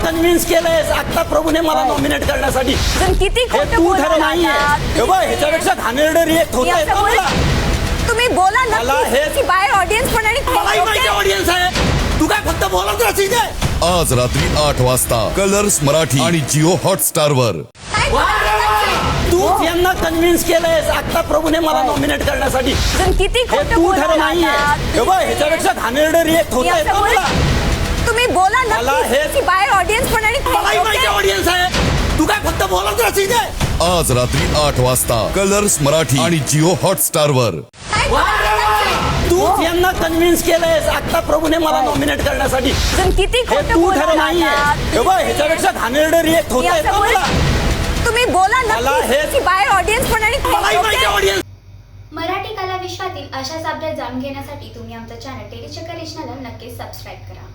Convince केलंय आता प्रभूने मला नॉमिनेट करण्यासाठी. किती हे तू ठरव नाहीये. हे बघ ह्याच्यापेक्षा घाणेरडं रिएक्ट होत आहे मला. तुम्ही बोला ना मला हे बाहेर ऑडियन्स पण आणि मलाही माहिती ऑडियन्स आहे. तू काय फक्त बोलत राहशील काय? आज रात्री 8 वाजता कलर्स मराठी आणि जिओ हॉटस्टार वर. तूच यांना कन्व्हिन्स केलंय आता प्रभूने मला नॉमिनेट करण्यासाठी. किती हे तू ठरव नाहीये. हे बघ ह्याच्यापेक्षा घाणेरडं रिएक्ट होत आहे मला. तुम्ही बोला ना मला हे बाहेर ऑडियन्स पण आणि मलाही माहिती ऑडियन्स आहे. तू काय फक्त बोलत राहशील काय? आज रात्री 8 वाजता कलर्स मराठी आणि जिओ हॉटस्टार वर. तूच यांना कन्व्हिन्स केलंय आता प्रभूने मला नॉमिनेट करण्यासाठी. किती हे तू ठरव नाहीये. हे बघ ह्याच्यापेक्षा घाणेरडं रिएक्ट होत आहे मला. तुम्ही बोला ना मला हे बाहेर ऑडियन्स पण आणि मलाही माहिती ऑडियन्स. मराठी कला विश्वातील अशाच अपडेट जाणून घेण्यासाठी तुम्ही आमचं चॅनल टेलीचक्कर रिजनला नक्कीच सबस्क्राईब करा.